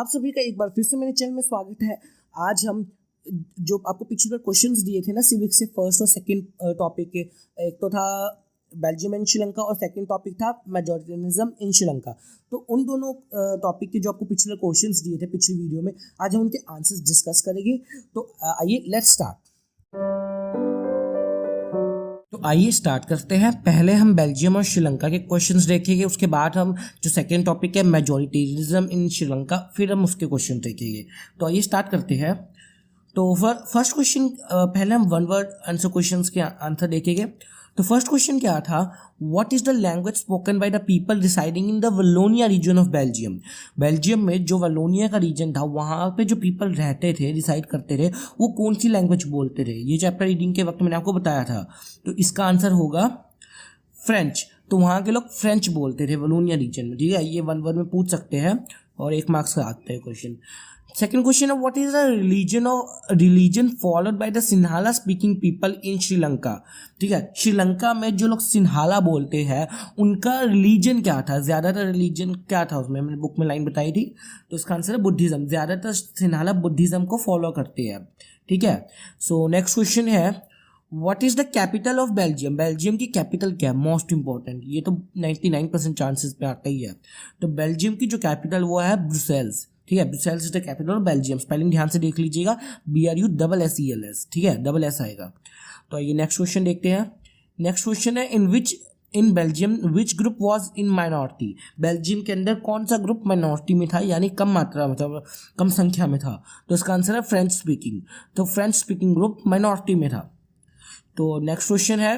आप सभी का एक बार फिर से मेरे चैनल में स्वागत है। आज हम जो आपको पिछली बार क्वेश्चंस दिए थे ना सिविक्स से फर्स्ट और सेकंड टॉपिक के, एक तो था बेल्जियम एंड श्रीलंका और सेकंड टॉपिक था मेजोरिटेरिज्म इन श्रीलंका। तो उन दोनों टॉपिक के जो आपको पिछले बार क्वेश्चंस दिए थे पिछली वीडियो में, आज हम उनके आंसर्स डिस्कस करेंगे। तो आइए लेट्स स्टार्ट। तो आइए स्टार्ट करते हैं। पहले हम बेल्जियम और श्रीलंका के क्वेश्चंस देखेंगे, उसके बाद हम जो सेकंड टॉपिक है मेजोरिटेरिज्म इन श्रीलंका, फिर हम उसके क्वेश्चन देखेंगे। तो आइए स्टार्ट करते हैं। तो फर्स्ट क्वेश्चन, पहले हम वन वर्ड आंसर क्वेश्चंस के आंसर देखेंगे। तो फर्स्ट क्वेश्चन क्या था, what is the language spoken by the people residing in the Wallonia region of Belgium. Belgium में जो वलोनिया का रीजन था, वहाँ पे जो पीपल रहते थे, रिसाइड करते थे, वो कौन सी लैंग्वेज बोलते थे। ये चैप्टर रीडिंग के वक्त मैंने आपको बताया था। तो इसका आंसर होगा फ्रेंच। तो वहाँ के लोग फ्रेंच बोलते थे वलोनिया रीजन में, ठीक है। ये वन वर्ड में पूछ सकते हैं और 1 मार्क्स का आता है क्वेश्चन। सेकेंड क्वेश्चन है, what is the religion followed by the Sinhala speaking people in Sri Lanka. ठीक है, श्रीलंका में जो लोग सिन्हाला बोलते हैं उनका रिलीजन क्या था, ज्यादातर रिलीजन क्या था उसमें, मैंने बुक में लाइन बताई थी। तो इसका आंसर है बुद्धिज्म। ज्यादातर सिन्हाला बुद्धिज्म को फॉलो करते हैं, ठीक है। सो नेक्स्ट क्वेश्चन है, what is the capital of Belgium. Belgium की कैपिटल क्या है, मोस्ट इंपॉर्टेंट, ये तो 99% चांसेस पे आता ही है। तो बेल्जियम की जो कैपिटल वो है ब्रुसेल्स, ठीक है। Brussels is the capital of Belgium. Spelling ध्यान से देख लीजिएगा, BRUSSELS, ठीक है, डबल एस आएगा। तो ये नेक्स्ट क्वेश्चन देखते हैं। नेक्स्ट क्वेश्चन है, in Belgium which group was in minority. Belgium के अंदर कौन सा ग्रुप माइनॉरिटी में था, यानी कम मात्रा में था, कम संख्या में था। तो इसका आंसर है फ्रेंच स्पीकिंग। तो फ्रेंच स्पीकिंग ग्रुप माइनॉरिटी में था। तो नेक्स्ट क्वेश्चन है,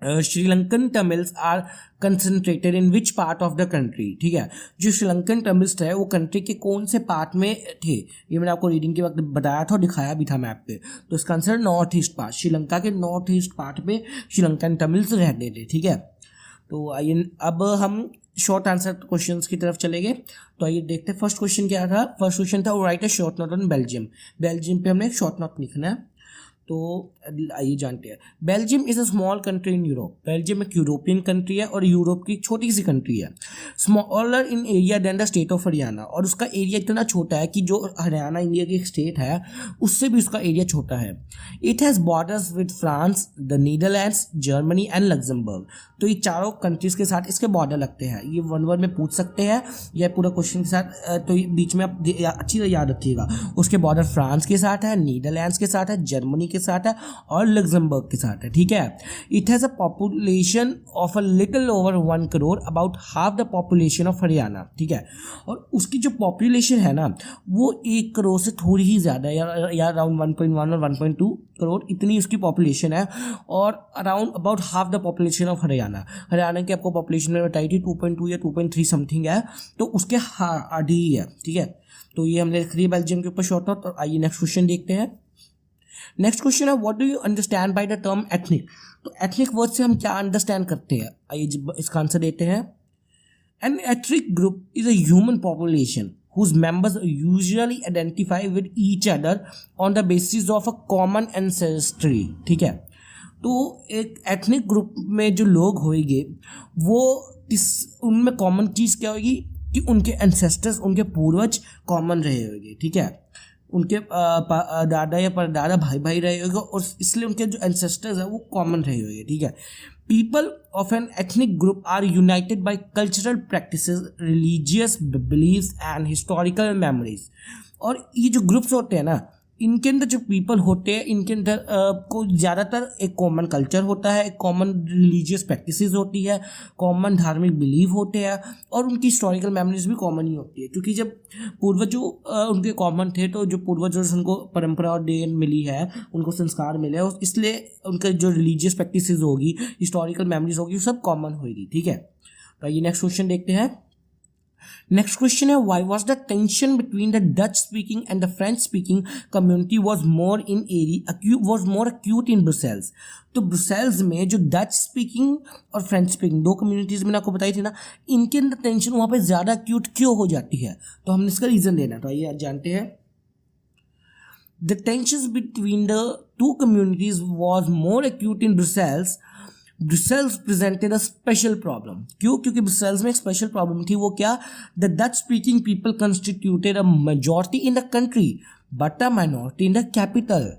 Sri Lankan Tamils are concentrated in which part of the country. ठीक है, जो श्रीलंकन तमिल्स है वो कंट्री के कौन से पार्ट में थे, ये मैंने आपको रीडिंग के वक्त बताया था और दिखाया भी था मैप पे। तो इसका answer north east part, Sri Lanka के नॉर्थ ईस्ट पार्ट में श्रीलंकन तमिल्स रहते थे, ठीक है। तो आइए अब हम शॉर्ट आंसर क्वेश्चंस की तरफ चलेंगे। तो आइए देखते हैं फर्स्ट क्वेश्चन क्या था। फर्स्ट क्वेश्चन था, right a short note on Belgium. Belgium पे हमने एक शॉर्ट नोट लिखना है। तो आइए जानते हैं। Belgium is a small country in Europe. Belgium एक यूरोपियन कंट्री है और यूरोप की छोटी सी कंट्री है। Smaller in area than the state of Haryana, और उसका एरिया इतना छोटा है कि जो हरियाणा इंडिया की एक स्टेट है उससे भी उसका एरिया छोटा है। It has borders with France, the Netherlands, Germany and Luxembourg. तो ये चारों कंट्रीज के साथ इसके बॉर्डर लगते हैं। ये वन वर्ड में पूछ सकते हैं या पूरा क्वेश्चन के साथ। तो बीच में आप अच्छी तरह याद रखिएगा, उसके बॉर्डर फ्रांस के साथ है, नीदरलैंड्स के साथ है, जर्मनी के साथ है और लग्जमबर्ग के साथ है, ठीक है। It has a population of a little over 1 crore, about half the population of Haryana, ठीक है। और उसकी जो पॉपुलेशन है ना वो 1 करोड़ से थोड़ी ही ज़्यादा है, या अराउंड 1.1 और 1.2 करोड़ इतनी उसकी पॉपुलेशन है। और around about half the population of Haryana की आपको पॉपुलेशन में बताई थी 2.2 या 2.3 समथिंग है, तो उसके आधी ही है, ठीक है। तो ये हमने लिख लिया बेल्जियम के ऊपर शॉर्ट नोट। और आइए नेक्स्ट क्वेश्चन देखते हैं। नेक्स्ट क्वेश्चन है, what do you understand by the term ethnic. तो एथनिक वर्ड से हम क्या अंडरस्टैंड करते हैं, आइए इसका आंसर देते हैं। An ethnic group is a human population whose members usually identify with each other on the basis of a common ancestry, ठीक है। तो एक एथनिक ग्रुप में जो लोग होंगे वो उनमें कॉमन चीज़ क्या होगी कि उनके एंसेस्टर्स, उनके पूर्वज कॉमन रहे होंगे, ठीक है। उनके दादा या परदादा भाई भाई रहे होंगे और इसलिए उनके जो एंसेस्टर्स है वो कॉमन रहे होंगे, ठीक है। People of an ethnic group are united by cultural practices, religious beliefs and historical memories. और ये जो ग्रुप्स होते हैं ना, इनके अंदर जो पीपल होते हैं इनके अंदर को ज़्यादातर एक कॉमन कल्चर होता है, एक कॉमन रिलीजियस प्रैक्टिसेस होती है, कॉमन धार्मिक बिलीव होते हैं और उनकी हिस्टोरिकल मेमोरीज भी कॉमन ही होती है। क्योंकि जब पूर्वजों उनके कॉमन थे, तो जो पूर्वजों से उनको परंपरा और देन मिली है, उनको संस्कार मिले हैं, इसलिए उनका जो रिलीजियस प्रैक्टिसेस होगी, हिस्टोरिकल मेमोरीज होगी, वो सब कॉमन होगी, ठीक है। तो ये नेक्स्ट क्वेश्चन देखते हैं। नेक्स्ट क्वेश्चन है, why was the tension between the Dutch speaking and the French speaking community was more acute in Brussels. तो ब्रुसेल्स में जो डच स्पीकिंग और फ्रेंच स्पीकिंग दो कम्युनिटीज मैंने आपको बताई थी ना, इनके अंदर टेंशन वहाँ पे ज़्यादा एक्यूट क्यों हो जाती है, तो हमने इसका रीज़न देना। तो आइए जानते हैं। The tensions between the two communities was more acute in Brussels Brussels presented a special problem. क्यों? क्योंकि ब्रुसेल्स में एक स्पेशल प्रॉब्लम थी। वो क्या? The Dutch speaking people constituted a majority in the country but a minority in the capital.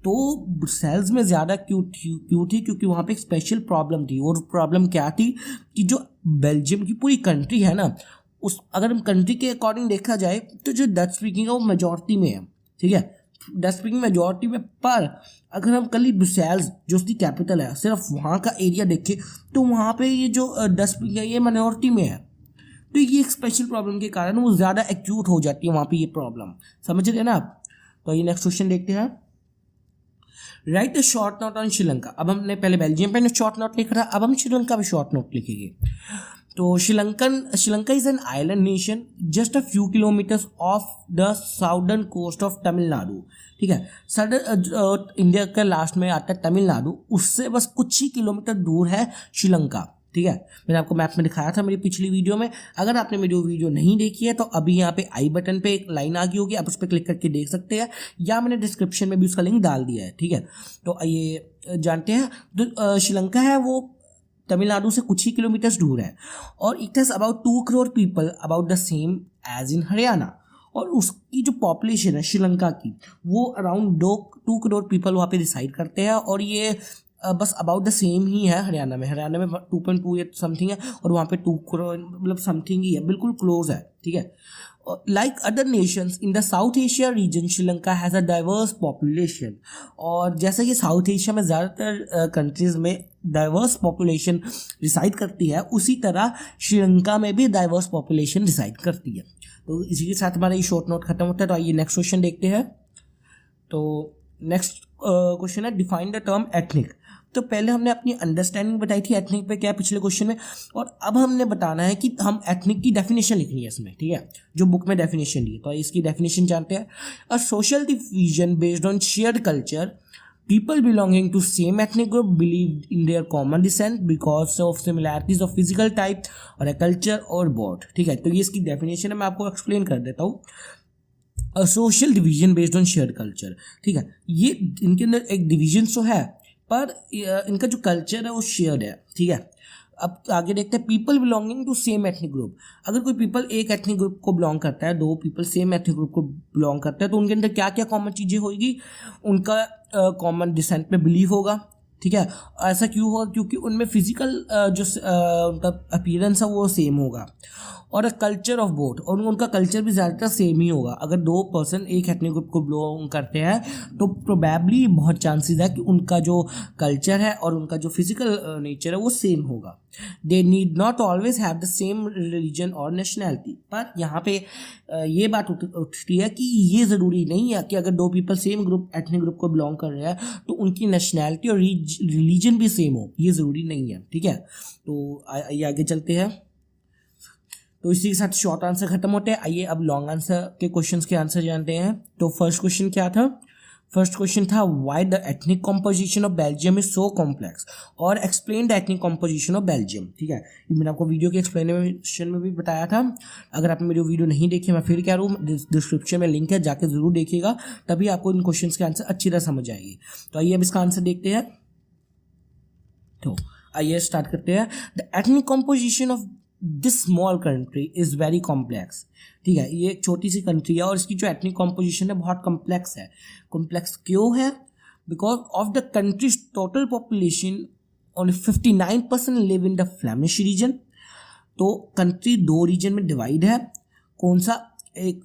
तो Brussels में ज़्यादा क्यों थी? क्योंकि वहाँ पे एक स्पेशल प्रॉब्लम थी। और प्रॉब्लम क्या थी कि जो बेल्जियम की पूरी कंट्री है ना, उस अगर हम कंट्री के अकॉर्डिंग देखा जाए तो जो डच स्पीकिंग है वो मेजॉरिटी में है, ठीक है, डच स्पीकिंग मेजॉरिटी में। पर अगर हम कल ब्रुसेल्स जो उसकी कैपिटल है सिर्फ वहाँ का एरिया देखें तो वहाँ पे ये जो डच स्पीकिंग है ये माइनॉरिटी में है। तो ये एक स्पेशल प्रॉब्लम के कारण वो ज़्यादा एक्यूट हो जाती है वहाँ पे ये प्रॉब्लम। समझ रहे हैं ना आप? तो ये नेक्स्ट क्वेश्चन देखते हैं। Right a short note on Sri Lanka. अब हमने पहले बेल्जियम पे शॉर्ट नोट लिखा था, अब हम श्रीलंका पे शॉर्ट नोट लिखेंगे। तो Sri Lanka is an island nation just a few kilometres off the southern coast of Tamil Nadu, ठीक है। सदर इंडिया के लास्ट में आता है तमिलनाडु, उससे बस कुछ ही किलोमीटर दूर है श्रीलंका, ठीक है। मैंने आपको मैप में दिखाया था मेरी पिछली वीडियो में। अगर आपने मेरी वीडियो नहीं देखी है तो अभी यहाँ पे आई बटन पे एक लाइन आ गई होगी, आप उस पर क्लिक करके देख सकते हैं, या मैंने डिस्क्रिप्शन में भी उसका लिंक डाल दिया है, ठीक है। तो ये जानते हैं जो श्रीलंका है वो तमिलनाडु से कुछ ही किलोमीटर्स दूर है और it has about 2 crore people, about the same as in Haryana. और उसकी जो पॉपुलेशन है श्रीलंका की वो अराउंड 2 करोड़ पीपल वहाँ पे रिसाइड करते हैं और ये बस अबाउट द सेम ही है हरियाणा में 2.28 समथिंग है और वहाँ पे 2 करोड़ मतलब समथिंग ही है, बिल्कुल क्लोज है, ठीक है। Like other Nations in the south Asia region Sri Lanka has a diverse population. और जैसे कि साउथ एशिया में ज़्यादातर कंट्रीज़ में डाइवर्स पॉपुलेशन रिसाइड करती है, उसी तरह श्रीलंका में भी डाइवर्स पॉपुलेशन रिसाइड करती है। तो इसी के साथ हमारा ये शॉर्ट नोट खत्म होता है। तो आइए नेक्स्ट क्वेश्चन देखते हैं। तो नेक्स्ट क्वेश्चन है डिफाइन द टर्म एथनिक। तो पहले हमने अपनी अंडरस्टैंडिंग बताई थी एथनिक पे क्या पिछले क्वेश्चन में, और अब हमने बताना है कि हम एथनिक की डेफिनेशन लिखनी है इसमें, ठीक है, जो बुक में डेफिनेशन दी है। तो इसकी डेफिनेशन जानते हैं। A social division based on shared culture, people belonging to same ethnic group believe in their common descent because of similarities of physical type और ए कल्चर और बॉड, ठीक है। तो ये इसकी डेफिनेशन है, मैं आपको एक्सप्लेन कर देता हूँ। Social division based on shared culture, ठीक है, ये इनके अंदर एक डिवीजन तो है पर इनका जो कल्चर है वो शेयर्ड है, ठीक है। अब आगे देखते हैं people belonging to same ethnic group. अगर कोई पीपल एक एथनिक ग्रुप को बिलोंग करता है, 2 पीपल सेम एथनिक ग्रुप को बिलोंग करता है, तो उनके अंदर क्या क्या कॉमन चीज़ें होगी? उनका कॉमन डिसेंट में बिलीव होगा, ठीक है। ऐसा क्यों होगा? क्योंकि उनमें फिजिकल जो उनका अपीयरेंस है वो सेम होगा और कल्चर ऑफ बोथ, और उनका कल्चर भी ज़्यादातर सेम ही होगा। अगर 2 पर्सन एक एथनिक ग्रुप को बिलोंग करते हैं तो प्रोबेबली बहुत चांसेस है कि उनका जो कल्चर है और उनका जो फिजिकल नेचर है वो सेम होगा। They need not always have the same religion और नेशनैलिटी। पर यहाँ पे ये बात उठती है कि ये ज़रूरी नहीं है कि अगर 2 people same group ethnic group को बिलोंग कर रहे हैं तो उनकी नेशनैलिटी और रिलीजन भी सेम हो, ये ज़रूरी नहीं है, ठीक है। तो आइए आगे चलते हैं। तो इसी के साथ शॉर्ट आंसर खत्म होते हैं। आइए अब लॉन्ग आंसर के क्वेश्चंस के आंसर जानते हैं। तो फर्स्ट क्वेश्चन क्या था? फर्स्ट क्वेश्चन था why the ethnic composition of Belgium is so complex, और explain the ethnic composition of Belgium, ठीक है। ये मैंने आपको वीडियो के एक्सप्लेनेशन में भी बताया था। अगर आपने मेरी वीडियो नहीं देखी, मैं फिर कह रहा हूँ, डिस्क्रिप्शन में लिंक है, जाके जरूर देखिएगा, तभी आपको इन क्वेश्चंस के आंसर अच्छी तरह समझ आएगी। तो आइए अब इसका आंसर देखते हैं। तो आइए स्टार्ट करते हैं। The ethnic composition of this small country is very complex, ठीक है। ये एक छोटी सी कंट्री है और इसकी जो एथनिक कॉम्पोजिशन है बहुत कॉम्प्लेक्स है। कॉम्प्लेक्स क्यों है? Because of the countries total population only 59% live in the Flemish region. तो कंट्री 2 रीजन में डिवाइड है। कौन सा? एक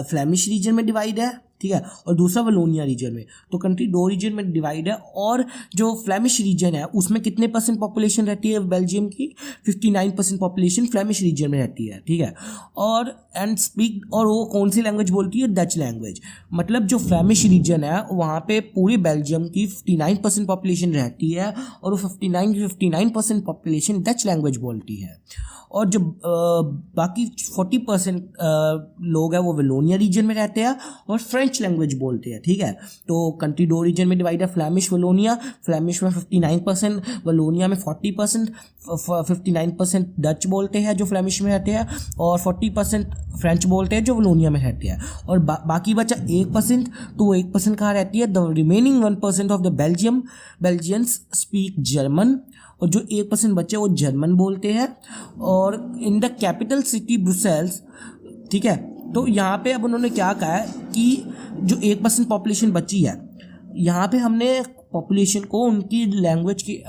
फ्लेमिश रीजन में डिवाइड है, ठीक है, और दूसरा वलोनिया रीजन में। तो कंट्री 2 रीजन में डिवाइड है और जो फ्लेमिश रीजन है उसमें कितने % पॉपुलेशन रहती है बेल्जियम की? 59% पॉपुलेशन फ्लेमिश रीजन में रहती है, ठीक है। और एंड स्पीक, और वो कौन सी लैंग्वेज बोलती है? Dutch language. मतलब जो फ्लेमिश रीजन है वहाँ पे पूरे बेल्जियम की 59% पॉपुलेशन रहती है और वो 59% पॉपुलेशन डच लैंग्वेज बोलती है। और जो बाकी 40% लोग हैं वो वलोनिया रीजन में रहते हैं और फ्रेंच लैंग्वेज बोलते हैं, ठीक है। तो कंट्री 2 रीजन में डिवाइड है, फ्लेमिश वलोनिया। फ्लेमिश में 59%, वलोनिया में 40%। 59% डच बोलते हैं जो फ्लेमिश में रहते हैं और 40% फ्रेंच बोलते हैं जो वलोनिया में रहते हैं। और बाकी बचा 1%, तो वो 1% कहाँ रहती है? The remaining 1% of the Belgians speak German, और जो 1% बचे वो जर्मन बोलते हैं। और in the capital city Brussels, ठीक है, तो यहाँ पे अब उन्होंने क्या कहा है कि जो 1% पॉपुलेशन बची है, यहाँ पे हमने पॉपुलेशन को उनकी लैंग्वेज की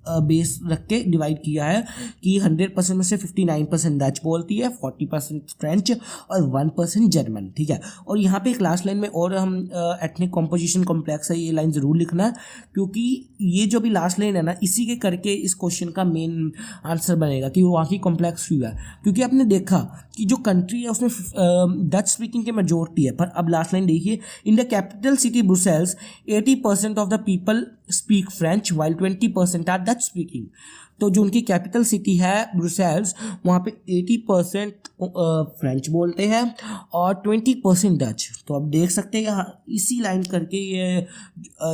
बेस रख के डिवाइड किया है कि 100% में से 59% डच बोलती है, 40% फ्रेंच और 1% जर्मन, ठीक है। और यहाँ पे एक लास्ट लाइन में और हम एथनिक कॉम्पोजिशन कॉम्प्लेक्स है, ये लाइन ज़रूर लिखना, क्योंकि ये जो भी लास्ट लाइन है ना, इसी के करके इस क्वेश्चन का मेन आंसर बनेगा कि वहाँ की कॉम्प्लेक्स क्यों है। क्योंकि आपने देखा कि जो कंट्री है उसमें डच स्पीकिंग की मेजोरिटी है, पर अब लास्ट लाइन देखिए, in the capital city Brussels 80% of the people speak French while 20% are Dutch speaking. तो जो उनकी कैपिटल सिटी है ब्रुसेल्स, वहाँ पे 80% फ्रेंच बोलते हैं और 20% डच। तो आप देख सकते हैं यहाँ इसी लाइन करके ये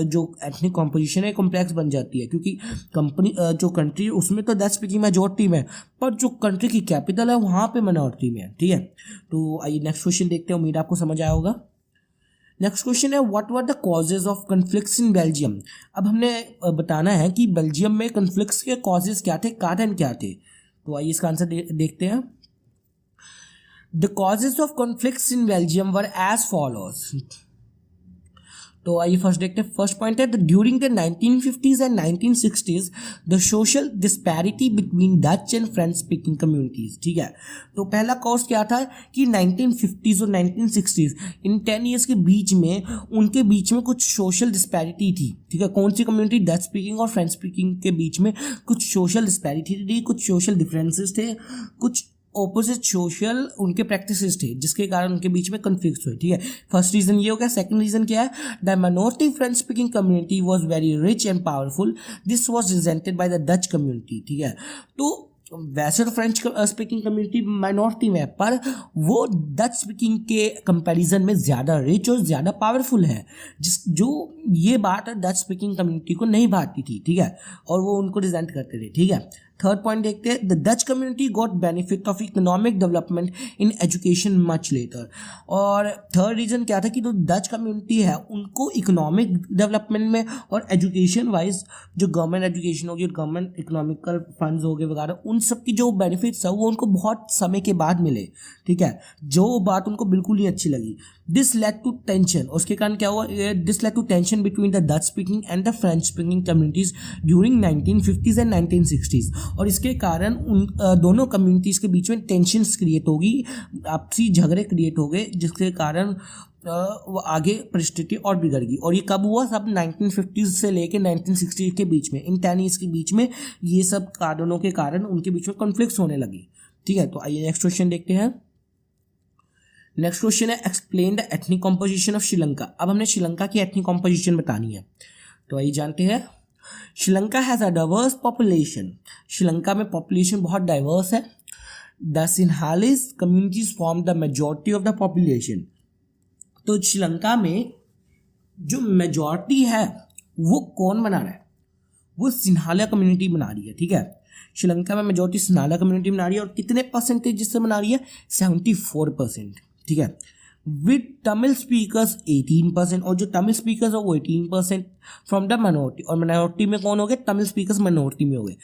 जो एथनिक कॉम्पोजिशन है कॉम्प्लेक्स बन जाती है, क्योंकि जो कंट्री उसमें तो डच स्पीकिंग मेजॉरिटी में, पर जो कंट्री की कैपिटल है वहाँ पे माइनॉरिटी में है, ठीक है। तो आइए नेक्स्ट क्वेश्चन देखते हैं, उम्मीद आपको समझ आया होगा। नेक्स्ट क्वेश्चन है what were the causes of conflicts in Belgium. अब हमने बताना है कि बेल्जियम में कन्फ्लिक्ट्स के कॉजेज क्या थे, कारण क्या थे। तो आइए इसका आंसर देखते हैं। The causes of conflicts in Belgium were as follows. तो आइए फर्स्ट देखते हैं। फर्स्ट पॉइंट है during the 1950s and 1960s the social disparity between Dutch and French speaking communities, ठीक है। तो पहला कॉज क्या था कि 1950s और 1960s इन 10 ईयर्स के बीच में उनके बीच में कुछ सोशल डिस्पैरिटी थी, ठीक है। कौन सी कम्युनिटी, डच स्पीकिंग और फ्रेंच स्पीकिंग के बीच में कुछ सोशल डिस्पैरिटी थी, कुछ सोशल डिफरेंसेस थे, कुछ ऑपोजिट सोशल उनके प्रैक्टिसेस थे, जिसके कारण उनके बीच में कन्फ्लिक्ट हुए, ठीक है। फर्स्ट रीजन ये हो गया। सेकंड रीजन क्या है, the minority French speaking community was very rich and powerful, this was resented by the Dutch community, ठीक है। तो वैसे तो फ्रेंच स्पीकिंग कम्युनिटी माइनॉरिटी में है, पर वो डच स्पीकिंग के कंपैरिजन में ज़्यादा रिच और ज़्यादा पावरफुल है, जो ये बात डच स्पीकिंग कम्युनिटी को नहीं भाती थी, ठीक है, और वो उनको रिजेंट करते थे, ठीक है। थर्ड पॉइंट देखते हैं, the Dutch community got benefit of economic development in education much later. और थर्ड रीजन क्या था कि जो डच कम्युनिटी है उनको इकोनॉमिक डेवलपमेंट में और एजुकेशन वाइज जो गवर्नमेंट एजुकेशन होगी और गवर्नमेंट इकोनॉमिकल फंड्स हो गए वगैरह, उन सब की जो बेनिफिट्स है वो उनको बहुत समय के बाद मिले, ठीक है, जो बात उनको बिल्कुल ही अच्छी लगी। दिस लेड टू टेंशन, उसके कारण क्या हुआ, this led to tension between the Dutch speaking and the French speaking communities during 1950s and 1960s। और इसके कारण उन दोनों कम्युनिटीज़ के बीच में टेंशन्स क्रिएट होगी, आपसी झगड़े क्रिएट हो गए, जिसके कारण वो आगे परिस्थिति और बिगड़ गई। और ये कब हुआ, सब 1950s से लेके 1960s के बीच में, इन 10 ईयर्स के बीच में ये सब कारणों के कारण उनके बीच में कॉन्फ्लिक्ट्स होने लगे, ठीक है। तो आइए नेक्स्ट क्वेश्चन देखते हैं। नेक्स्ट क्वेश्चन है explain the ethnic composition of Sri Lanka. अब हमने श्रीलंका की एथनिक कॉम्पोजिशन बतानी है, तो आइए जानते हैं। Sri Lanka has a diverse population. Sri Lanka में पॉपुलेशन बहुत डाइवर्स है। The Sinhalese communities form the majority of the population. तो श्रीलंका में जो मेजॉरिटी है वो कौन बना रहा है, वो सिन्हाला कम्युनिटी बना रही है, ठीक है। श्रीलंका में मेजॉरिटी सिन्हाला कम्युनिटी बना रही है, और कितने परसेंटेज जिससे बना रही है, 74%, ठीक है। विद तमिल स्पीकर्स 18%, और जो तमिल स्पीकर्स है वो 18% फ्रॉम द माइनॉरिटी, और माइनॉरिटी में कौन हो गए, तमिल स्पीकर्स माइनॉरिटी में हो गए।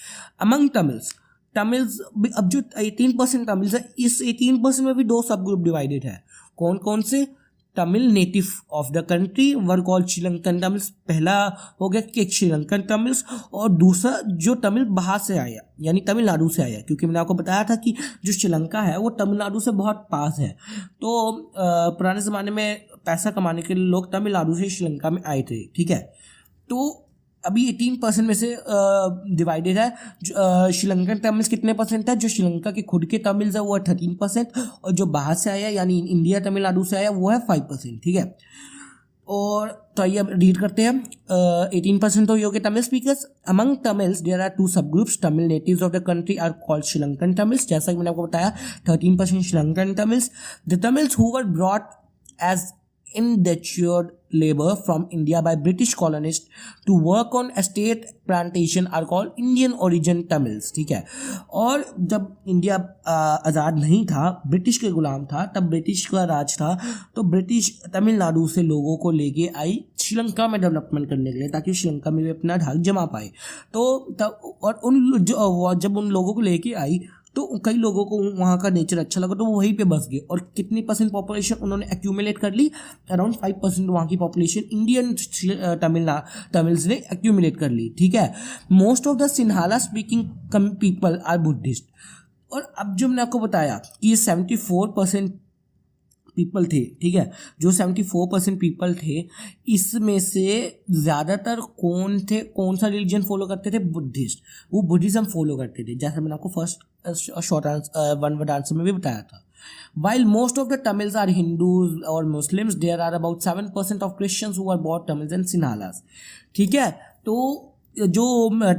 अमंग तमिल्स अब जो 18% तमिल्स है, इस 18% में भी दो सब ग्रुप डिवाइडेड है। कौन कौन से, Tamil native of the country were called Sri Lankan Tamils. पहला हो गया कि श्रीलंकन तमिल्स, और दूसरा जो तमिल बाहर से आया यानी तमिलनाडु से आया, क्योंकि मैंने आपको बताया था कि जो श्रीलंका है वो तमिलनाडु से बहुत पास है। तो पुराने ज़माने में पैसा कमाने के लिए लोग तमिलनाडु से श्रीलंका में आए थे, ठीक है। तो अभी 18% में से डिवाइडेड है। श्रीलंकन तमिल्स कितने परसेंट है, जो श्रीलंका के खुद के तमिल्स है वो है 13%, और जो बाहर से आया यानी इंडिया तमिलनाडु से आया वो है 5%, ठीक है। और तो आइए अब रीड करते हैं। 18% तो ये हो गए Tamil speakers. Among Tamils there are 2 sub groups, Tamil natives of the country are called Sri Lankan Tamils, जैसा कि मैंने आपको बताया 13% Sri Lankan Tamils. The Tamils who were brought as indentured labor from India by British colonists to work on estate plantation are called Indian origin Tamils, ठीक है। और जब India आज़ाद नहीं था, ब्रिटिश के गुलाम था, तब ब्रिटिश का राज था, तो ब्रिटिश तमिलनाडु से लोगों को लेके आई श्रीलंका में डेवलपमेंट करने के लिए, ताकि श्रीलंका में भी अपना हक जमा पाए। तो तब और उन जब उन लोगों को लेके आई तो कई लोगों को वहाँ का नेचर अच्छा लगा, तो वो वहीं पे बस गए। और कितनी % पॉपुलेशन उन्होंने एक्यूमुलेट कर ली? अराउंड 5% वहाँ की पॉपुलेशन इंडियन तमिल्स ने एक्यूमुलेट कर ली, ठीक है। Most of the Sinhala speaking people are Buddhist. और अब जो मैंने आपको बताया कि ये 74% पीपल थे, ठीक है, जो 74% पीपल थे, इसमें से ज़्यादातर कौन सा रिलीजन फॉलो करते थे? बुद्धिस्ट। वो बुद्धिज़्म फॉलो करते थे, जैसे मैंने आपको first short answer one word answer में भी बताया था। While most of the Tamils are Hindus or Muslims, there are about 7% of Christians who are both Tamils and Sinhalas, ठीक है। तो जो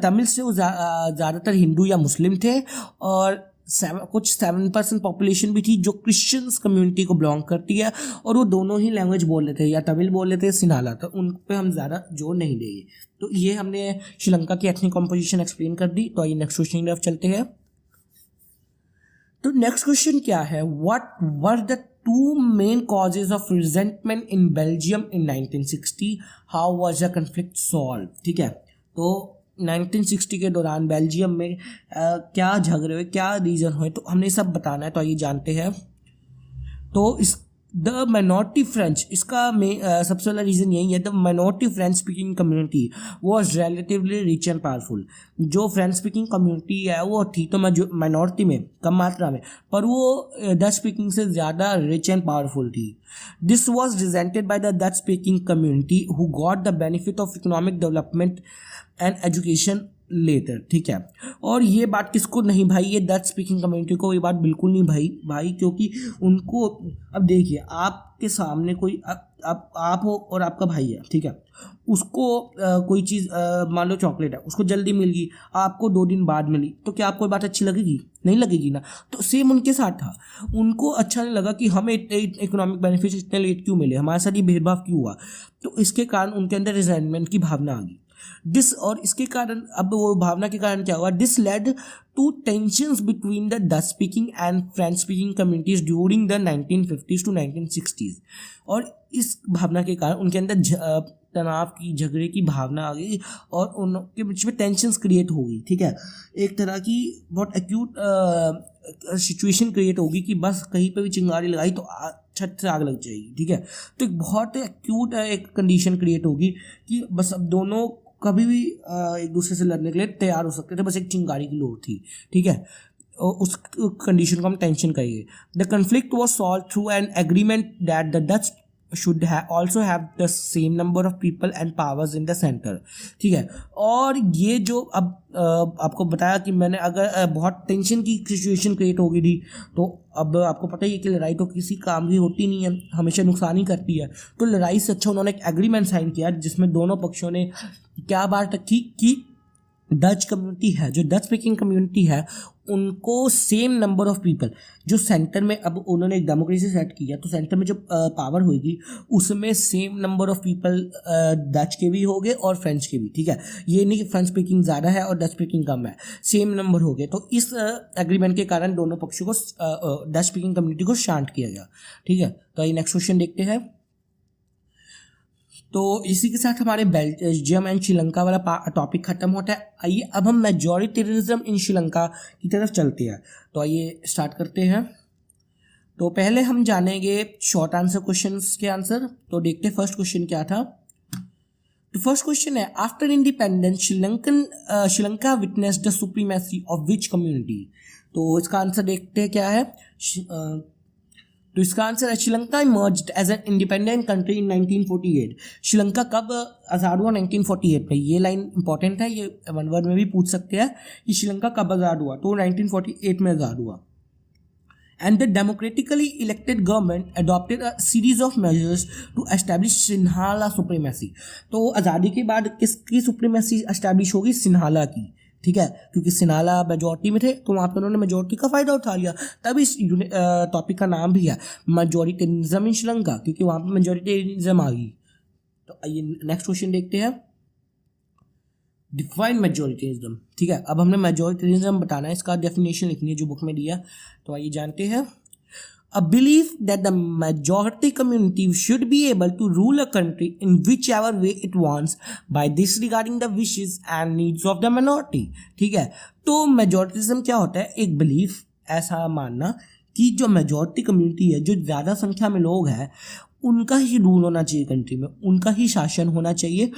तमिल्स थे वो ज़्यादातर हिंदू या मुस्लिम थे, और कुछ 7% पॉपुलेशन भी थी जो क्रिश्चियंस कम्युनिटी को बिलोंग करती है, और वो दोनों ही लैंग्वेज बोल लेते हैं, या तमिल बोल लेते हैं सिन्हाला, तो उन पे हम ज़्यादा जोर नहीं देंगे। तो ये हमने श्रीलंका की एथनिक कॉम्पोजिशन एक्सप्लेन कर दी। तो आइए नेक्स्ट क्वेश्चन की तरफ चलते हैं। तो नेक्स्ट क्वेश्चन क्या है? What were the 2 main causes of resentment in Belgium in 1960? How was the conflict solve? ठीक है, तो 1960 के दौरान बेल्जियम में क्या झगड़े हुए, क्या रीज़न हुए, तो हमने सब बताना है। तो आइए जानते हैं। तो इस द माइनॉरिटी फ्रेंच, इसका सबसे पहला रीज़न यही है, the minority French speaking community was relatively rich and powerful. जो फ्रेंच स्पीकिंग कम्युनिटी है वो थी तो माइनॉरिटी में, कम मात्रा में, पर वो डच स्पीकिंग से ज़्यादा रिच एंड पावरफुल थी। This was resented by the Dutch speaking community who got the benefit of economic development and education later, ठीक है। और ये बात किसको नहीं भाई? ये डच स्पीकिंग कम्युनिटी को ये बात बिल्कुल नहीं भाई, क्योंकि उनको, अब देखिए आपके सामने कोई आप हो और आपका भाई है, ठीक है, उसको कोई चीज़ मान लो चॉकलेट है, उसको जल्दी मिल गई, आपको 2 दिन बाद मिली, तो क्या आपको बात अच्छी लगेगी? नहीं लगेगी ना। तो सेम उनके साथ था, उनको अच्छा नहीं लगा कि हमें इकोनॉमिक बेनिफिट इतने लेट क्यों मिले, हमारे साथ ये भेदभाव क्यों हुआ। तो इसके कारण उनके अंदर रिजेंटमेंट की भावना आ गई। और इसके कारण, अब वो भावना के कारण क्या हुआ? This led to tensions between the Dutch speaking and French speaking communities during the 1950s to 1960s। और इस भावना के कारण उनके अंदर तनाव की, झगड़े की भावना आ गई, और उनके बीच में टेंशंस क्रिएट हो गई, ठीक है। एक तरह की बहुत एक्यूट सिचुएशन क्रिएट होगी कि बस कहीं पे भी चिंगारी लगाई तो छत से आग लग जाएगी, ठीक है। तो एक बहुत एक्यूट एक कंडीशन क्रिएट होगी कि बस अब दोनों कभी भी एक दूसरे से लड़ने के लिए तैयार हो सकते थे, बस एक चिंगारी की लोड़ थी, ठीक है। उस कंडीशन को हम टेंशन कहिए। The conflict was solve through an agreement that the Dutch should also have the same number of people and powers in the center, ठीक है। और ये जो अब आपको बताया कि मैंने, अगर बहुत टेंशन की सिचुएशन क्रिएट हो गई थी, तो अब आपको पता ही है कि लड़ाई तो किसी काम की होती नहीं है, हमेशा नुकसान ही करती है। तो लड़ाई से अच्छा उन्होंने एक एग्रीमेंट साइन किया जिसमें दोनों पक्षों ने क्या बात रखी कि डच कम्युनिटी है, जो डच स्पीकिंग कम्युनिटी है, उनको सेम नंबर ऑफ पीपल, जो सेंटर में, अब उन्होंने एक डेमोक्रेसी सेट किया, तो सेंटर में जो पावर होगी उसमें same number of people Dutch के भी हो गए और फ्रेंच के भी, ठीक है। ये नहीं कि फ्रेंच स्पीकिंग ज़्यादा है और डच स्पीकिंग कम है, सेम नंबर हो गए। तो इस एग्रीमेंट के कारण दोनों पक्षों को, डच स्पीकिंग कम्युनिटी को शांत किया गया, ठीक है। तो आइए नेक्स्ट क्वेश्चन देखते हैं। तो इसी के साथ हमारे बेल्जियम एंड श्रीलंका वाला टॉपिक खत्म होता है। आइए अब हम मेजॉरिटेरिज्म इन श्रीलंका की तरफ चलते हैं। तो आइए स्टार्ट करते हैं। तो पहले हम जानेंगे शॉर्ट आंसर क्वेश्चंस के आंसर। तो देखते हैं फर्स्ट क्वेश्चन क्या था। तो फर्स्ट क्वेश्चन है, after independence Sri Lanka witness the supremacy of which community? तो इसका आंसर देखते हैं क्या है। तो इसका आंसर है, Sri Lanka emerged as an independent country in 1948। Sri Lanka कब आज़ाद हुआ? 1948 में। ये लाइन इंपॉर्टेंट है, ये वन वर्ड में भी पूछ सकते हैं कि श्रीलंका कब आज़ाद हुआ, तो 1948 में आज़ाद हुआ। And the democratically elected government adopted a series of measures to establish Sinhala supremacy। तो आज़ादी के बाद किसकी सुप्रीमेसी एस्टैब्लिश होगी? सिन्हाला की, ठीक है, क्योंकि सिन्हाला मेजॉरिटी में थे, तो वहाँ पर उन्होंने मेजॉरिटी का फ़ायदा उठा लिया। तब इस टॉपिक का नाम भी है मेजॉरिटेरिज्म इन श्रीलंका, क्योंकि वहाँ पर मेजॉरिटेरिज्म आ गई। तो आइए नेक्स्ट क्वेश्चन देखते हैं। डिफाइन मेजॉरिटेरिज्म, ठीक है। अब हमने मेजॉरिटेरिज्म बताना है, इसका डेफिनेशन लिखनी है जो बुक में दिया। तो आइए जानते हैं। a belief that the majority community should be able to rule a country in whichever way it wants by disregarding the wishes and needs of the minority। ठीक है, तो मेजोरिटिज्म क्या होता है? एक बिलीफ, ऐसा मानना कि जो मेजोरिटी कम्युनिटी है, जो ज़्यादा संख्या में लोग हैं, उनका ही रूल होना चाहिए कंट्री में, उनका ही शासन होना चाहिए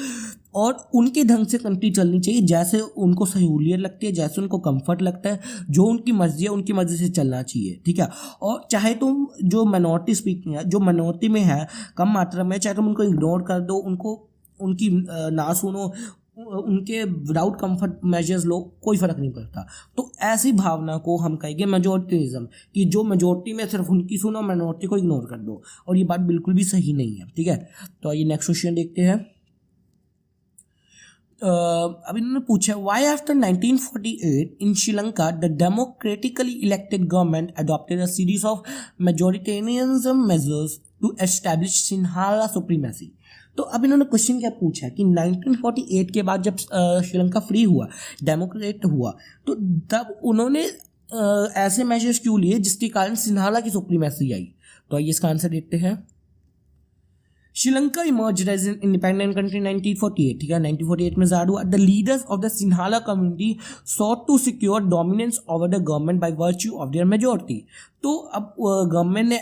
और उनके ढंग से कंट्री चलनी चाहिए, जैसे उनको सहूलियत लगती है, जैसे उनको कंफर्ट लगता है, जो उनकी मर्जी है उनकी मर्जी से चलना चाहिए। ठीक है, और चाहे तुम जो माइनॉरिटी स्पीकिंग है, जो माइनॉरिटी में है कम मात्रा में, चाहे तुम उनको इग्नोर कर दो, उनको उनकी ना सुनो, उनके विदाउट कंफर्ट मेजर्स लो, कोई फर्क नहीं पड़ता। तो ऐसी भावना को हम कहेंगे मेजोरिटिज्म, कि जो मेजोरिटी में सिर्फ उनकी सुनो, माइनॉरिटी को इग्नोर कर दो, और ये बात बिल्कुल भी सही नहीं है। ठीक है, तो ये नेक्स्ट क्वेश्चन देखते हैं। अब इन्होंने पूछा, why after 1948 in Sri Lanka the democratically elected government adopted a series of majoritarianism measures to establish Sinhala supremacy. तो अब इन्होंने क्वेश्चन क्या पूछा कि 1948 के बाद जब श्रीलंका फ्री हुआ, डेमोक्रेट हुआ, तो तब उन्होंने ऐसे मेजर्स क्यों लिए जिसके कारण सिन्हाला की सुप्रीमेसी आई। तो आइए इसका आंसर देखते हैं। Sri Lanka emerged as an independent country 1948। ठीक है, 1948 में आजाद हुआ। The leaders of the Sinhala community sought to secure dominance over the government by virtue of their majority. तो अब गवर्नमेंट ने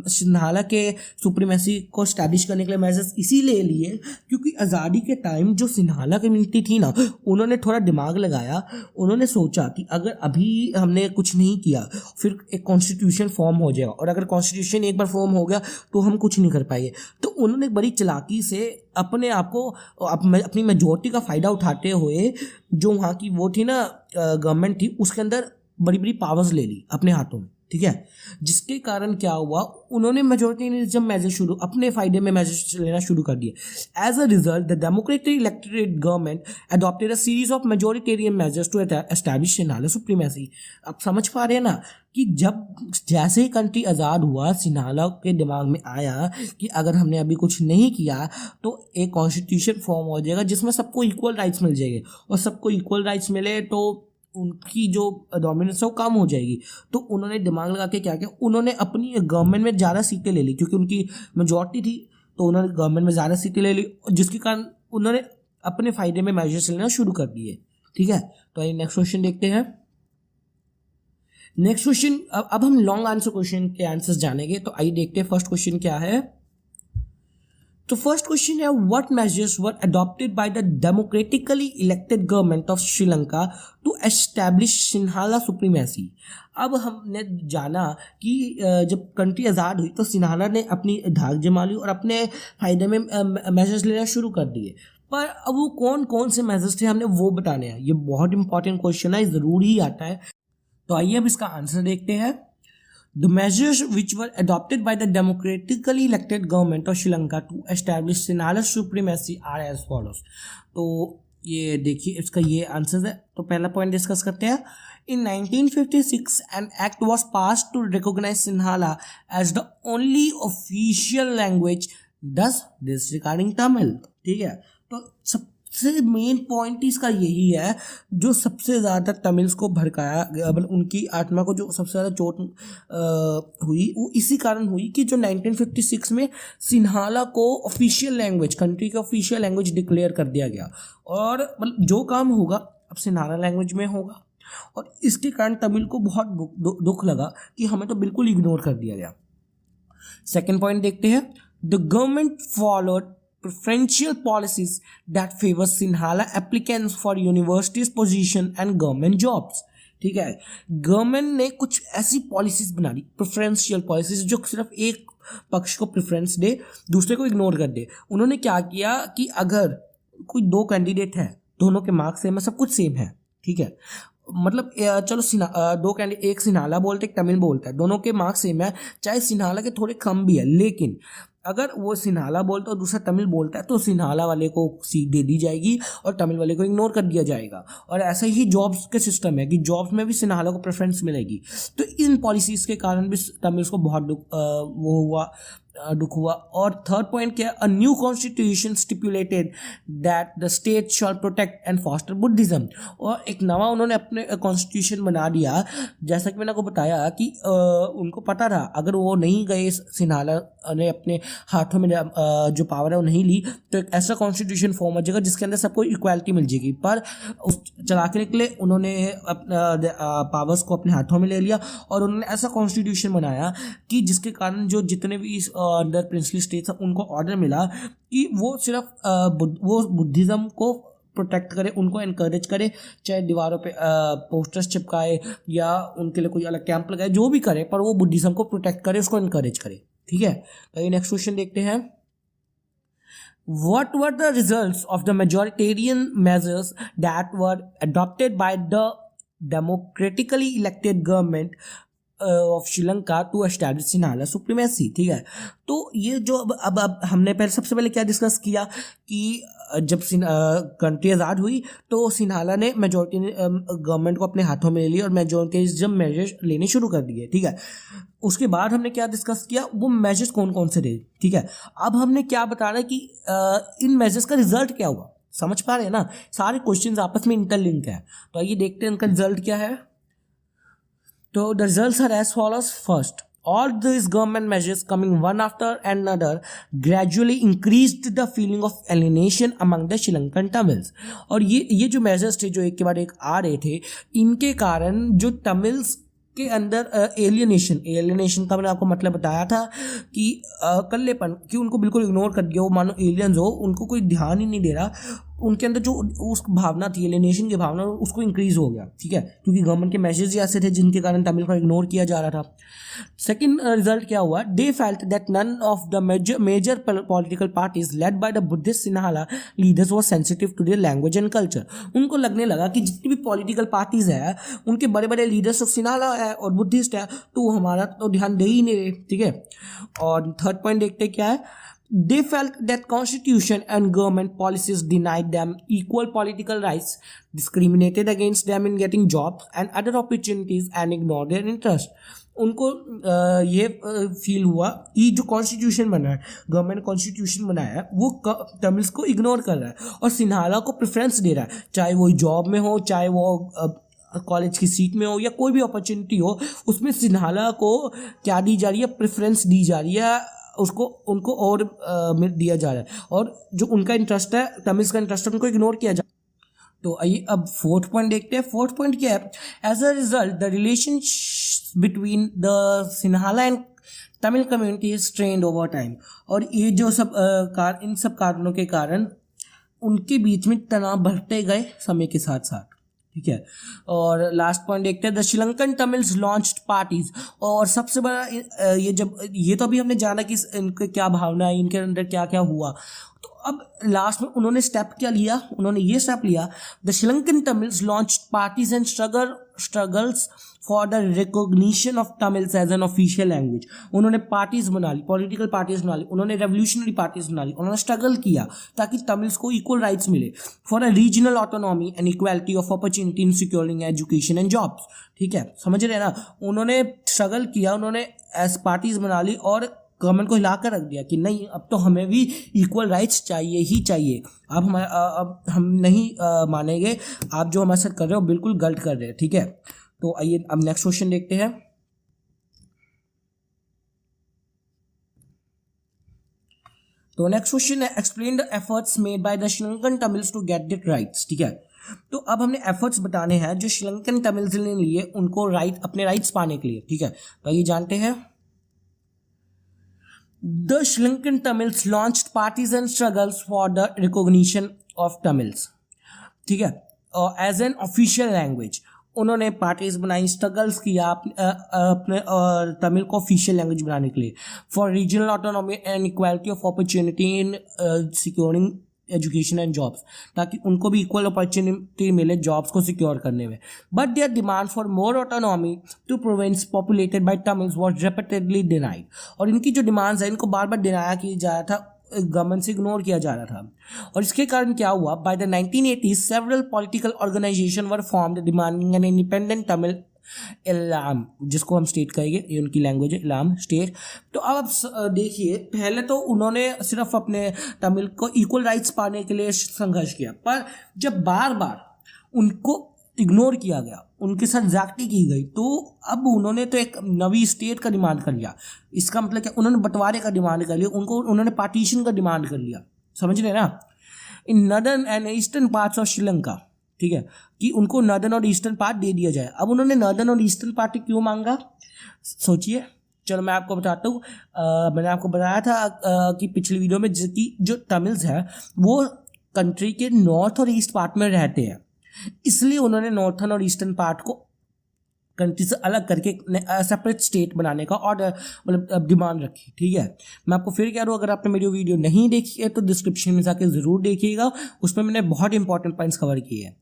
सिन्हाला के सुप्रीमेसी को स्टैब्लिश करने के लिए मेजर्स इसीलिए लिए क्योंकि आज़ादी के टाइम जो सिन्हाला कम्युनिटी थी ना, उन्होंने थोड़ा दिमाग लगाया, उन्होंने सोचा कि अगर अभी हमने कुछ नहीं किया फिर एक कॉन्स्टिट्यूशन फॉर्म हो जाएगा, और अगर कॉन्स्टिट्यूशन एक बार फॉर्म हो गया तो हम कुछ नहीं कर पाएंगे। तो उन्होंने बड़ी चालाकी से अपने आप को अपनी मेजोरिटी का फ़ायदा उठाते हुए, जो वहाँ की वो थी ना गवर्नमेंट थी, उसके अंदर बड़ी बड़ी पावर्स ले ली अपने हाथों में। ठीक है, जिसके कारण क्या हुआ, उन्होंने मेजोरिटेरियनिज्म मेजर अपने फायदे में मेजर्स लेना शुरू कर दिए। As a result the democratic elected government adopted a series of majoritarian measures to establish Sinhala supremacy. अब समझ पा रहे हैं ना कि जब जैसे ही कंट्री आज़ाद हुआ, सिन्हाला के दिमाग में आया कि अगर हमने अभी कुछ नहीं किया तो एक कॉन्स्टिट्यूशन फॉर्म हो जाएगा जिसमें सबको इक्वल राइट्स मिल जाएंगे, और सबको इक्वल राइट्स मिले तो उनकी जो डोमिनेंस है वो कम हो जाएगी। तो उन्होंने दिमाग लगा के क्या किया, उन्होंने अपनी गवर्नमेंट में ज़्यादा सीटें ले ली, क्योंकि उनकी मेजॉरिटी थी, तो उन्होंने गवर्नमेंट में ज़्यादा सीटें ले ली, जिसके कारण उन्होंने अपने फ़ायदे में मेजर्स लेना शुरू कर दिए। ठीक है, तो आइए नेक्स्ट क्वेश्चन देखते हैं। नेक्स्ट क्वेश्चन, अब हम लॉन्ग आंसर क्वेश्चन के आंसर्स जानेंगे। तो आइए देखते हैं फर्स्ट क्वेश्चन क्या है। तो फर्स्ट क्वेश्चन है, what measures were adopted by the democratically elected government of Sri Lanka to establish Sinhala supremacy. अब हमने जाना कि जब कंट्री आज़ाद हुई तो सिन्हाला ने अपनी धाक जमा ली और अपने फायदे में मेजर्स लेना शुरू कर दिए, पर अब वो कौन कौन से मेजर्स थे हमने वो बताने हैं। ये बहुत इंपॉर्टेंट क्वेश्चन है, ज़रूर ही आता है। तो आइए अब इसका आंसर देखते हैं। The measures which were adopted by the democratically elected government of Sri Lanka to establish Sinhala supremacy are as follows। तो ये देखिए इसका ये आंसर है। तो पहला पॉइंट डिस्कस करते हैं। In 1956 an act was passed to recognize Sinhala as the only official language, thus disregarding Tamil। ठीक है, तो सबसे मेन पॉइंट इसका यही है, जो सबसे ज़्यादा तमिल्स को भड़काया, मतलब उनकी आत्मा को जो सबसे ज़्यादा चोट हुई वो इसी कारण हुई कि जो 1956 में सिन्हाला को ऑफिशियल लैंग्वेज, कंट्री का ऑफिशियल लैंग्वेज डिक्लेयर कर दिया गया, और मतलब जो काम होगा अब सिन्हाला लैंग्वेज में होगा, और इसके कारण तमिल को बहुत दुख लगा कि हमें तो बिल्कुल इग्नोर कर दिया गया। सेकेंड पॉइंट देखते हैं। The government followed preferential policies that favor Sinhala applicants for universities position and government jobs। ठीक है, गवर्नमेंट ने कुछ ऐसी पॉलिसीज बना दी, प्रेफरेंशियल पॉलिसीज, जो सिर्फ एक पक्ष को प्रेफरेंस दे, दूसरे को इग्नोर कर दे। उन्होंने क्या किया कि अगर कोई दो कैंडिडेट है, दोनों के मार्क्स सेम है, सब कुछ सेम है, ठीक है, मतलब चलो दो कैंडिडेट, एक सिन्हाला बोलते एक तमिल बोलता है, दोनों के मार्क्स सेम है, चाहे सिन्हाला के थोड़े कम भी है, लेकिन अगर वो सिन्हाला बोलता है और दूसरा तमिल बोलता है तो सिन्हाला वाले को सीट दे दी जाएगी और तमिल वाले को इग्नोर कर दिया जाएगा। और ऐसा ही जॉब्स के सिस्टम है कि जॉब्स में भी सिन्हाला को प्रेफरेंस मिलेगी। तो इन पॉलिसीज़ के कारण भी तमिल्स को बहुत वो हुआ, दुख हुआ। और थर्ड पॉइंट क्या, अ new constitution stipulated that the state shawl protect and foster Buddhism. और एक नवा उन्होंने अपने कॉन्स्टिट्यूशन बना दिया, जैसा कि मैंने आपको बताया कि उनको पता था अगर वो नहीं गए, सिन्हाला ने अपने हाथों में जो पावर है वो नहीं ली, तो एक ऐसा कॉन्स्टिट्यूशन फॉर्म हो जाएगा जिसके अंदर सबको इक्वालिटी मिल जाएगी। पर उस चला के निकले, उन्होंने पावर्स को अपने हाथों में ले लिया और उन्होंने ऐसा कॉन्स्टिट्यूशन बनाया कि जिसके कारण जो जितने भी अंदर प्रिंसली स्टेट्स हैं उनको ऑर्डर मिला कि वो सिर्फ वो बुद्धिज़्म को प्रोटेक्ट करे, उनको इनकरेज करे, चाहे दीवारों पे पोस्टर्स चिपकाए या उनके लिए कोई अलग कैंप लगाए, जो भी करे, पर वो बुद्धिज़्म को प्रोटेक्ट करे, उसको इनकरेज करे। ठीक है, तो नेक्स्ट क्वेश्चन देखते हैं। What were the results of the majoritarian measures that were adopted by the democratically elected government of Sri Lanka to establish Sinhala supremacy? ठीक है, तो ये जो अब हमने सबसे पहले क्या डिस्कस किया कि जब कंट्री आज़ाद हुई तो सिन्हाला ने मेजोरिटी गवर्नमेंट को अपने हाथों में ले लिया और मेजोरिटिज्म मेजर्स लेने शुरू कर दिए। ठीक है, उसके बाद हमने क्या डिस्कस किया, वो मेजर्स कौन कौन से थे। ठीक है, अब हमने क्या बताना है कि इन मेजर्स का रिजल्ट क्या हुआ। समझ पा रहे हैं ना, सारे क्वेश्चंस आपस में इंटरलिंक है। तो आइए देखते हैं उनका रिजल्ट क्या है। तो the results are as follows. First, all these government measures coming one after another gradually increased the feeling of alienation among the Sri Lankan Tamils. और ये जो measures थे जो एक के बाद एक आ रहे थे, इनके कारण जो तमिल्स के अंदर एलियनेशन का मैंने आपको मतलब बताया था कि कल्लेपन, कि उनको बिल्कुल इग्नोर कर दिया, वो मानो एलियंस हो, उनको कोई ध्यान ही नहीं दे रहा, उनके अंदर जो उस भावना थी एलियनेशन की भावना, उसको इंक्रीज हो गया। ठीक है, क्योंकि गवर्नमेंट के मैसेज ऐसे थे जिनके कारण तमिल को इग्नोर किया जा रहा था। सेकंड रिजल्ट क्या हुआ, they felt that none of the major political parties led by the Buddhist Sinhala leaders was sensitive to their language and culture. उनको लगने लगा कि जितनी भी पॉलिटिकल पार्टीज है उनके बड़े बड़े लीडर्स ऑफ सिन्हाला है और बुद्धिस्ट है, तो वो हमारा तो ध्यान दे ही नहीं रहे। ठीक है, और थर्ड पॉइंट देखते क्या है, they felt that constitution and government policies denied them equal political rights, discriminated against them in getting jobs and other opportunities and ignored their interest. उनको ये फील हुआ कि जो कॉन्स्टिट्यूशन बना है, गवर्नमेंट कॉन्स्टिट्यूशन बनाया है, वो तमिल्स को इग्नोर कर रहा है और सिन्हाला को प्रेफरेंस दे रहा है, चाहे वो जॉब में हो, चाहे वो कॉलेज की सीट में हो या कोई भी अपॉर्चुनिटी हो, उसमें सिन्हाला को क्या दी जा रही है, प्रेफरेंस दी जा रही है, उसको उनको और दिया जा रहा है, और जो उनका इंटरेस्ट है, तमिल्स का इंटरेस्ट है, उनको इग्नोर किया जा। तो आइए अब फोर्थ पॉइंट देखते हैं। फोर्थ पॉइंट क्या है, as a result the relation between the Sinhala and Tamil community is strained over time. और ये जो सब इन सब कारणों के कारण उनके बीच में तनाव बढ़ते गए समय के साथ साथ। ठीक है, और लास्ट पॉइंट देखते हैं, the Sri Lankan Tamils launched parties. और सबसे बड़ा ये तो अभी हमने जाना कि इनके क्या भावना है, इनके अंदर क्या क्या हुआ, तो अब लास्ट में उन्होंने स्टेप क्या लिया, उन्होंने ये स्टेप लिया, the Sri Lankan Tamils launched parties and struggles for the recognition of Tamils as an official language. उन्होंने पार्टीज बना ली, पॉलिटिकल पार्टीज बना ली, उन्होंने रेवोल्यूशनरी पार्टीज बना ली, उन्होंने स्ट्रगल किया ताकि तमिल्स को इक्वल राइट्स मिले for a regional autonomy and equality of opportunity in securing education and jobs. ठीक है, समझ रहे हैं ना, उन्होंने स्ट्रगल किया, उन्होंने एज पार्टीज बना ली और गवर्नमेंट को हिला कर रख दिया कि नहीं, अब तो हमें भी इक्वल राइट्स चाहिए ही चाहिए, अब हम नहीं मानेंगे, आप जो हमारे साथ कर रहे हो बिल्कुल गलत कर रहे हैं। ठीक है, तो आइए अब नेक्स्ट क्वेश्चन देखते हैं। तो नेक्स्ट क्वेश्चन है, explain the efforts made by the Sri Lankan Tamils to get their rights. ठीक है, तो अब हमने एफर्ट्स बताने हैं जो श्रीलंकन तमिल्स ने लिए उनको अपने राइट्स पाने के लिए। ठीक है, तो ये जानते हैं। The Sri Lankan Tamils launched parties and struggles for the recognition of Tamils. ठीक है, एज एन ऑफिशियल लैंग्वेज उन्होंने पार्टीज बनाई, स्ट्रगल्स किया अपने तमिल को ऑफिशियल लैंग्वेज बनाने के लिए, for regional autonomy and equality of opportunity in securing education and jobs, ताकि उनको भी इक्वल अपॉर्चुनिटी मिले जॉब्स को सिक्योर करने में। But their demand for more autonomy to province populated by Tamils was repeatedly denied. और इनकी जो डिमांड्स है इनको बार बार डिनाया किया जा रहा था, गवर्नमेंट से इग्नोर किया जा रहा था। और इसके कारण क्या हुआ, by the 1980s several political organisation were formed demanding an independent Tamil Eelam, जिसको हम स्टेट कहेंगे, ये उनकी लैंग्वेज है, इलाम स्टेट। तो अब आप देखिए, पहले तो उन्होंने सिर्फ अपने तमिल को इक्वल राइट्स पाने के लिए संघर्ष किया, पर जब बार बार उनको इग्नोर किया गया, उनके साथ ज्यादती की गई, तो अब उन्होंने तो एक नवी स्टेट का डिमांड कर लिया। इसका मतलब क्या, उन्होंने बंटवारे का डिमांड कर लिया, उन्होंने पार्टीशन का डिमांड कर लिया, समझ रहे ना। In northern and eastern parts of Sri Lanka, ठीक है, कि उनको नॉर्दर्न और ईस्टर्न पार्ट दे दिया जाए। अब उन्होंने नॉर्दर्न और ईस्टर्न पार्ट क्यों मांगा, सोचिए। चलो मैं आपको बताता हूँ। मैंने आपको बताया था कि पिछली वीडियो में कि जो तमिल्स है वो कंट्री के नॉर्थ और ईस्ट पार्ट में रहते हैं, इसलिए उन्होंने नॉर्थर्न और ईस्टर्न पार्ट को कंट्री से अलग करके सेपरेट स्टेट बनाने का ऑर्डर मतलब डिमांड रखी, ठीक है। मैं आपको फिर कह रहा हूँ, अगर आपने मेरी वीडियो नहीं देखी है तो डिस्क्रिप्शन में जाके ज़रूर देखिएगा, उसमें मैंने बहुत इंपॉर्टेंट पॉइंट्स कवर किए हैं।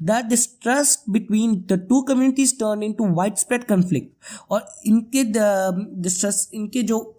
The distrust between the two communities turn into wide spread conflict, और इनके डिस्ट्रस्ट, इनके जो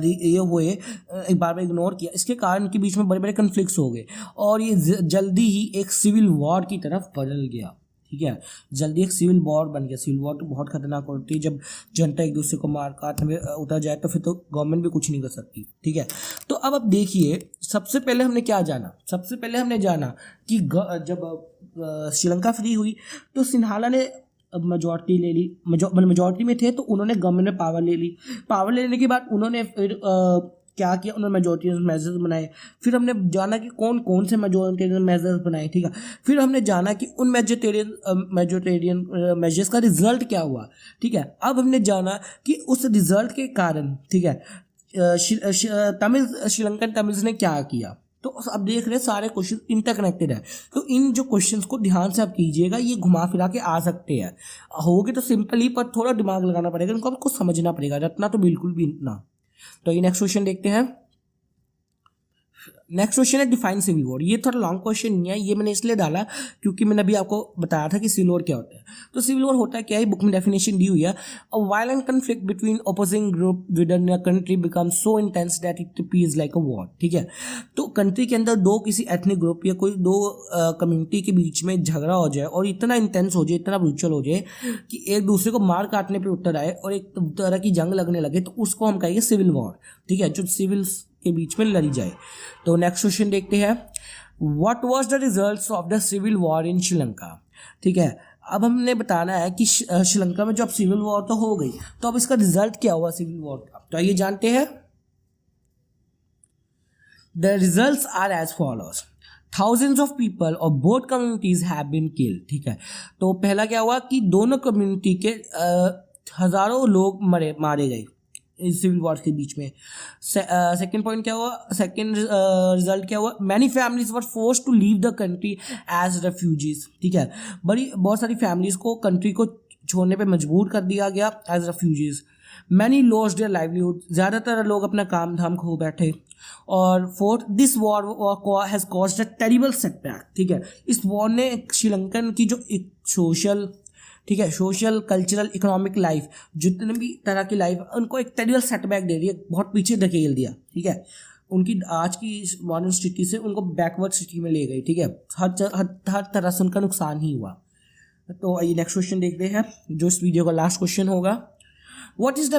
ये हुए, एक बार में इग्नोर किया, इसके कारण इनके बीच में बड़े बड़े कन्फ्लिक्ट्स हो गए और ये जल्दी ही एक सिविल वॉर की तरफ बदल गया, ठीक है। जल्दी एक सिविल वॉर बन गया। सिविल वॉर तो बहुत खतरनाक होती है, जब जनता एक दूसरे को मार काट में उतर जाए तो फिर तो गवर्नमेंट भी कुछ नहीं कर सकती, ठीक है। तो अब आप देखिए, सबसे पहले हमने क्या जाना, सबसे पहले हमने जाना कि जब श्रीलंका फ्री हुई तो सिन्हाला ने मेजॉरिटी ले ली, मेजॉरिटी में थे तो उन्होंने गवर्नमेंट में पावर ले ली। पावर लेने के बाद उन्होंने फिर क्या किया, उन्होंने मेजॉरिटेरियन मेजर्स बनाए। फिर हमने जाना कि कौन कौन से मेजॉरिटेरियन मेजर्स बनाए, ठीक है। फिर हमने जाना कि उन मेजॉरिटेरियन मेजर्स का रिजल्ट क्या हुआ, ठीक है। अब हमने जाना कि उस रिजल्ट के कारण, ठीक है, श्रीलंकन तमिल्स ने क्या किया। तो अब देख रहे हैं सारे क्वेश्चन इंटरकनेक्टेड है, तो इन जो क्वेश्चंस को ध्यान से आप कीजिएगा, ये घुमा फिरा के आ सकते हैं। होगे तो सिंपल ही, पर थोड़ा दिमाग लगाना पड़ेगा, इनको आपको समझना पड़ेगा, रटना तो बिल्कुल भी ना। तो ये नेक्स्ट क्वेश्चन देखते हैं। नेक्स्ट क्वेश्चन है डिफाइन सिविल वॉर। ये थोड़ा लॉन्ग क्वेश्चन नहीं है, ये मैंने इसलिए डाला क्योंकि मैंने अभी आपको बताया था कि सिविल वॉर क्या होता है। तो सिविल वॉर होता है क्या है, बुक में डेफिनेशन दी हुई है, अ violent conflict between opposing group with in a country becomes so intense that it appears like a war, ठीक है। तो कंट्री के अंदर दो किसी एथनिक ग्रुप या कोई दो कम्युनिटी के बीच में झगड़ा हो जाए और इतना इंटेंस हो जाए, इतना ब्रूचल हो जाए कि एक दूसरे को मार काटने पर उतर आए और एक तरह की जंग लगने लगे, तो उसको हम कहेंगे सिविल वॉर, ठीक है, जो सिविल्स के बीच में लड़ी जाए। तो नेक्स्ट क्वेश्चन देखते हैं, what was the results of the civil war in Sri Lanka, ठीक है। अब हमने बताना है कि श्रीलंका में जब सिविल वॉर तो हो गई, तो अब इसका रिजल्ट क्या हुआ सिविल वॉर का, तो ये जानते हैं। The results are as follows, thousands of people of both communities have been killed, ठीक है। तो पहला क्या हुआ कि दोनों कम्युनिटी के हजारों लोग मारे गए सिविल वॉर के बीच में। सेकेंड पॉइंट क्या हुआ, सेकेंड रिजल्ट क्या हुआ, many families were force to leave the country as refugees, ठीक है। बहुत सारी फैमिलीज को कंट्री को छोड़ने पे मजबूर कर दिया गया as refugees. Many lost their livelihood, ज़्यादातर लोग अपना काम धाम खो बैठे। और forth, this war has caused a terrible setback, ठीक है। इस वॉर ने श्रीलंकन की जो एक सोशल, ठीक है, सोशल कल्चरल इकोनॉमिक लाइफ, जितने भी तरह की लाइफ, उनको एक टेरिबल सेटबैक दे दिया, बहुत पीछे धकेल दिया, ठीक है। उनकी आज की मॉडर्न सिटी से उनको बैकवर्ड सिटी में ले गई, ठीक है। हर तरह से उनका नुकसान ही हुआ। तो ये नेक्स्ट क्वेश्चन देखते हैं, जो इस वीडियो का लास्ट क्वेश्चन होगा। What is the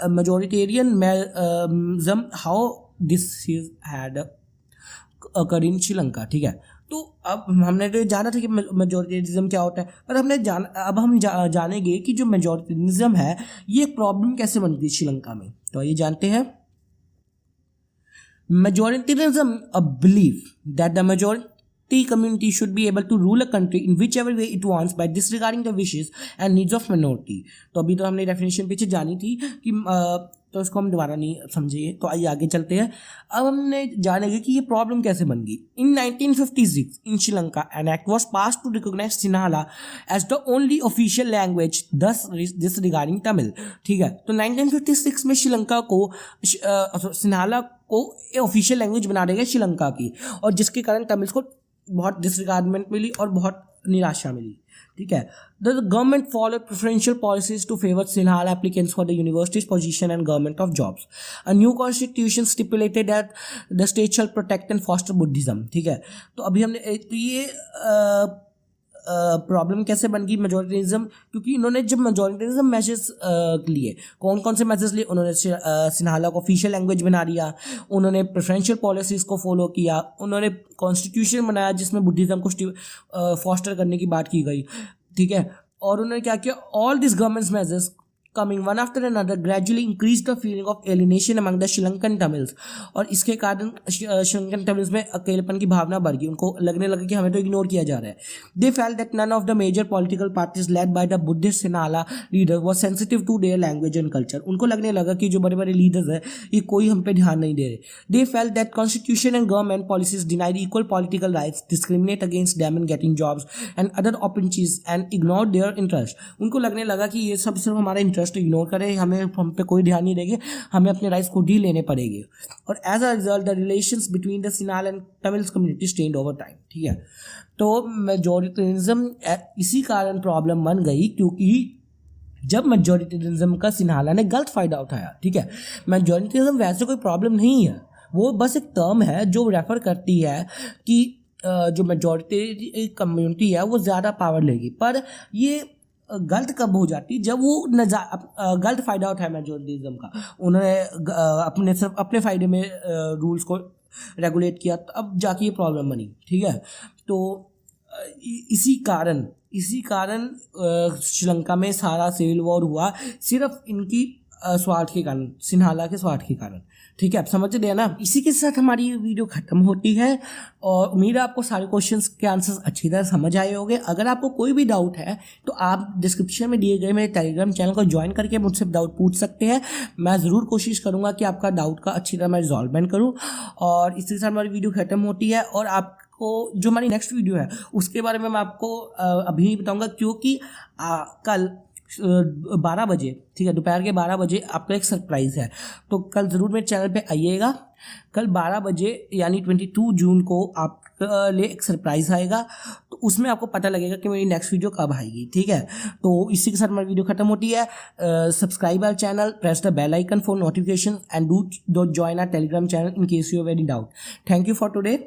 majoritarianism, how this had occurred in Sri Lanka, ठीक है। तो अब हमने तो जाना था कि मेजॉरिटेरिज्म क्या होता है, पर अब हम जानेंगे कि जो मेजॉरिटेरिज्म है ये प्रॉब्लम कैसे बनती है श्रीलंका में, तो ये जानते हैं। Majoritarianism a belief that the majority community should be able to rule a country in whichever way it wants by disregarding the wishes and needs of minority। तो अभी तो हमने डेफिनेशन पीछे जानी थी कि तो इसको हम दोबारा नहीं समझिए, तो आइए आगे चलते हैं। अब हमने जानेंगे कि ये प्रॉब्लम कैसे बन गई। In 1956 in Sri Lanka an act was passed to recognise Sinhala as the only official language thus disregarding Tamil, ठीक है। तो 1956 में श्रीलंका को सिन्हाला को ऑफिशियल लैंग्वेज बना देगा श्रीलंका की, और जिसके कारण तमिल को बहुत डिसरिगार्डमेंट मिली और बहुत निराशा मिली, ठीक है। The government follow preferential policies to favour Sinhala applicants for the universities position and government of jobs. A new constitution stipulated that the state shall protect and foster Buddhism, ठीक है। तो अभी हमने ये प्रॉब्लम कैसे बन गई मेजोरिटरिज्म, क्योंकि इन्होंने जब मेजोरिटरिज्म मेजर्स लिए, कौन कौन से मेजर्स लिए, उन्होंने सिन्हाला को ऑफिशियल लैंग्वेज बना दिया, उन्होंने प्रेफरेंशियल पॉलिसीज़ को फॉलो किया, उन्होंने कॉन्स्टिट्यूशन बनाया जिसमें बुद्धिज़्म को फॉस्टर करने की बात की गई, ठीक है। और उन्होंने क्या किया, all this governments measures coming one after another gradually increased the feeling of alienation among the Sri Tamils, और इसके कारण श्रीलंकन तमिल्स में अकेलेपन की भावना बढ़ गई, उनको लगने लगा कि हमें तो इग्नोर किया जा रहा है। They felt that none of the major political parties led by the Buddhist Sinhala leaders was sensitive to their language and culture, उनको लगने लगा कि जो बड़े बड़े लीडर्स हैं ये कोई हम पे ध्यान नहीं दे रहे। They felt that constitution and government policies denied equal political rights, discriminate against them in getting jobs and other opportunities and ignored their interest, उनको लगने लगा कि ये सब सिर्फ हमारा इंटरेस्ट इग्नोर करें, हम पे कोई ध्यान नहीं देंगे, हमें अपने राइट्स खुद ही लेने पड़ेंगे। और as a result the relations between the Sinhala and Tamils community strained over time, ठीक है। तो मेजोरिटेरिज्म इसी कारण प्रॉब्लम बन गई, क्योंकि जब मेजोरिटेरिज्म का सिन्हाला ने गलत फ़ायदा उठाया, ठीक है। मेजोरिटेरिज्म वैसे कोई प्रॉब्लम नहीं है, वो बस एक टर्म है जो रेफर करती है कि जो मेजोरिटी कम्युनिटी है वो ज़्यादा पावर लेगी, पर ये गलत कब हो जाती, जब वो गलत फ़ायदा उठाया मेजोरिटिज्म का, उन्होंने सिर्फ अपने फ़ायदे में रूल्स को रेगुलेट किया, तो अब जाके ये प्रॉब्लम बनी, ठीक है। तो इसी कारण श्रीलंका में सारा सिविल वॉर हुआ, सिर्फ इनकी स्वार्थ के कारण, सिन्हाला के स्वार्थ के कारण, ठीक है। आप समझ रहे हैं ना। इसी के साथ हमारी ये वीडियो खत्म होती है, और उम्मीद है आपको सारे क्वेश्चंस के आंसर्स अच्छी तरह समझ आए होंगे। अगर आपको कोई भी डाउट है तो आप डिस्क्रिप्शन में दिए गए मेरे टेलीग्राम चैनल को ज्वाइन करके मुझसे डाउट पूछ सकते हैं। मैं ज़रूर कोशिश करूँगा कि आपका डाउट का अच्छी तरह मैं रिजॉल्वमेंट करूँ। और इसी के साथ हमारी वीडियो खत्म होती है, और आपको जो हमारी नेक्स्ट वीडियो है उसके बारे में मैं आपको अभी नहीं बताऊँगा, क्योंकि कल 12 बजे, ठीक है, दोपहर के 12 बजे आपका एक सरप्राइज़ है। तो कल ज़रूर मेरे चैनल पे आइएगा। कल 12 बजे यानी 22 जून को आपके लिए एक सरप्राइज़ आएगा, तो उसमें आपको पता लगेगा कि मेरी नेक्स्ट वीडियो कब आएगी, ठीक है। तो इसी के साथ हमारी वीडियो खत्म होती है। Subscribe our channel, press the bell icon for notification and do join our Telegram channel in case you have any doubt. Thank you for today.